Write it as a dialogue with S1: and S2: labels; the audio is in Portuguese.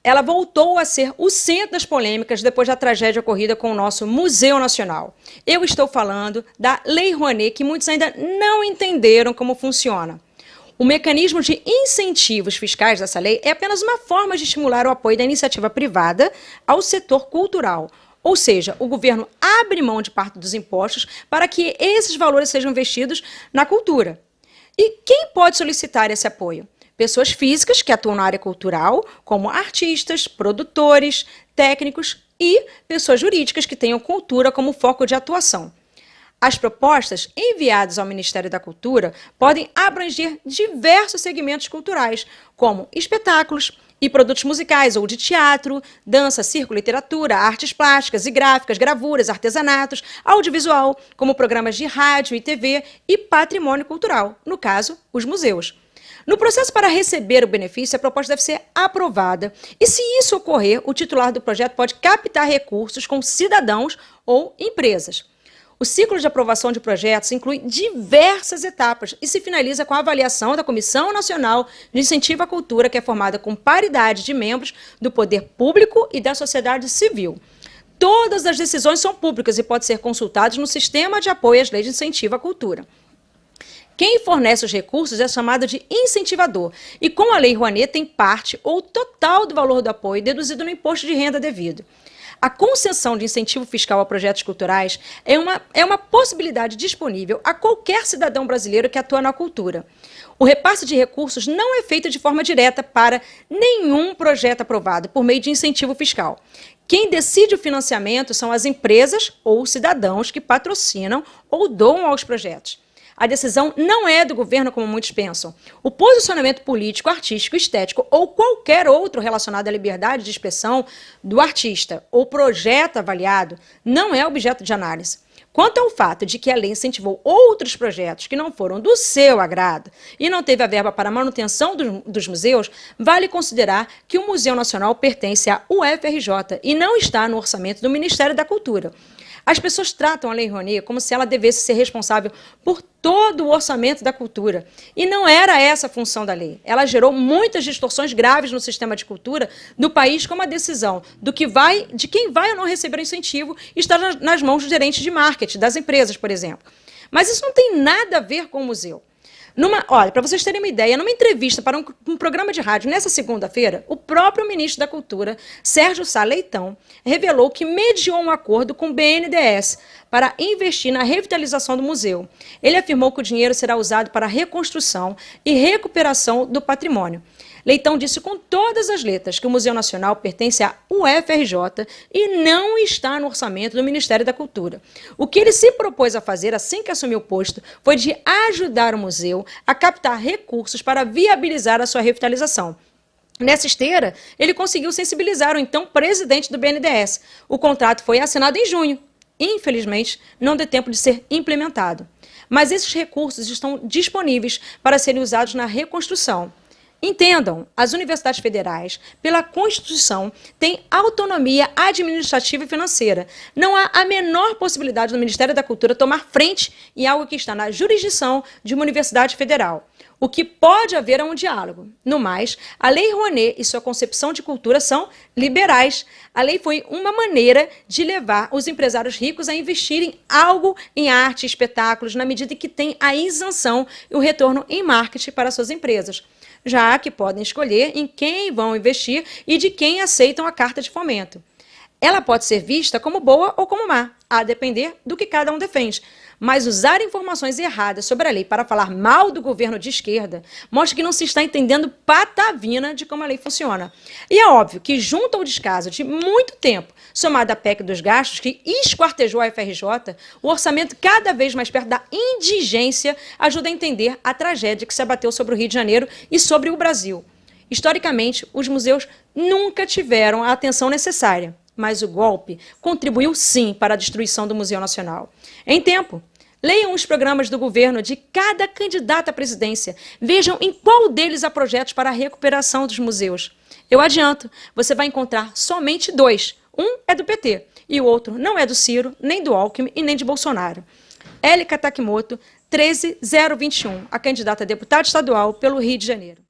S1: ela voltou a ser o centro das polêmicas depois da tragédia ocorrida com o nosso Museu Nacional. Eu estou falando da Lei Rouanet, que muitos ainda não entenderam como funciona. O mecanismo de incentivos fiscais dessa lei é apenas uma forma de estimular o apoio da iniciativa privada ao setor cultural. Ou seja, o governo abre mão de parte dos impostos para que esses valores sejam investidos na cultura. E quem pode solicitar esse apoio? Pessoas físicas que atuam na área cultural, como artistas, produtores, técnicos e pessoas jurídicas que tenham cultura como foco de atuação. As propostas enviadas ao Ministério da Cultura podem abranger diversos segmentos culturais, como espetáculos e produtos musicais ou de teatro, dança, circo, literatura, artes plásticas e gráficas, gravuras, artesanatos, audiovisual, como programas de rádio e TV e patrimônio cultural, no caso, os museus. No processo para receber o benefício, a proposta deve ser aprovada e, se isso ocorrer, o titular do projeto pode captar recursos com cidadãos ou empresas. O ciclo de aprovação de projetos inclui diversas etapas e se finaliza com a avaliação da Comissão Nacional de Incentivo à Cultura, que é formada com paridade de membros do poder público e da sociedade civil. Todas as decisões são públicas e podem ser consultadas no Sistema de Apoio às Leis de Incentivo à Cultura. Quem fornece os recursos é chamado de incentivador e, com a Lei Rouanet, tem parte ou total do valor do apoio deduzido no imposto de renda devido. A concessão de incentivo fiscal a projetos culturais é uma possibilidade disponível a qualquer cidadão brasileiro que atua na cultura. O repasse de recursos não é feito de forma direta para nenhum projeto aprovado por meio de incentivo fiscal. Quem decide o financiamento são as empresas ou cidadãos que patrocinam ou doam aos projetos. A decisão não é do governo, como muitos pensam. O posicionamento político, artístico, estético ou qualquer outro relacionado à liberdade de expressão do artista ou projeto avaliado não é objeto de análise. Quanto ao fato de que a lei incentivou outros projetos que não foram do seu agrado e não teve a verba para a manutenção dos museus, vale considerar que o Museu Nacional pertence à UFRJ e não está no orçamento do Ministério da Cultura. As pessoas tratam a Lei Rouanet como se ela devesse ser responsável por todo o orçamento da cultura. E não era essa a função da lei. Ela gerou muitas distorções graves no sistema de cultura do país, como a decisão de quem vai ou não receber o incentivo está nas mãos do gerente de marketing, das empresas, por exemplo. Mas isso não tem nada a ver com o museu. Olha, para vocês terem uma ideia, numa entrevista para um programa de rádio nessa segunda-feira, o próprio ministro da Cultura, Sérgio Sá Leitão, revelou que mediou um acordo com o BNDES para investir na revitalização do museu. Ele afirmou que o dinheiro será usado para a reconstrução e recuperação do patrimônio. Leitão disse com todas as letras que o Museu Nacional pertence à UFRJ e não está no orçamento do Ministério da Cultura. O que ele se propôs a fazer assim que assumiu o posto foi de ajudar o museu a captar recursos para viabilizar a sua revitalização. Nessa esteira, ele conseguiu sensibilizar o então presidente do BNDES. O contrato foi assinado em junho. Infelizmente, não deu tempo de ser implementado. Mas esses recursos estão disponíveis para serem usados na reconstrução. Entendam, as universidades federais, pela Constituição, têm autonomia administrativa e financeira. Não há a menor possibilidade do Ministério da Cultura tomar frente em algo que está na jurisdição de uma universidade federal. O que pode haver é um diálogo. No mais, a Lei Rouanet e sua concepção de cultura são liberais. A lei foi uma maneira de levar os empresários ricos a investirem algo em arte e espetáculos na medida que tem a isenção e o retorno em marketing para suas empresas, já que podem escolher em quem vão investir e de quem aceitam a carta de fomento. Ela pode ser vista como boa ou como má, a depender do que cada um defende. Mas usar informações erradas sobre a lei para falar mal do governo de esquerda mostra que não se está entendendo patavina de como a lei funciona. E é óbvio que, junto ao descaso de muito tempo, somado à PEC dos gastos, que esquartejou a FRJ, o orçamento cada vez mais perto da indigência ajuda a entender a tragédia que se abateu sobre o Rio de Janeiro e sobre o Brasil. Historicamente, os museus nunca tiveram a atenção necessária. Mas o golpe contribuiu sim para a destruição do Museu Nacional. Em tempo, leiam os programas do governo de cada candidato à presidência. Vejam em qual deles há projetos para a recuperação dos museus. Eu adianto, você vai encontrar somente dois. Um é do PT e o outro não é do Ciro, nem do Alckmin e nem de Bolsonaro. Élica Takimoto, 13021, a candidata a deputada estadual pelo Rio de Janeiro.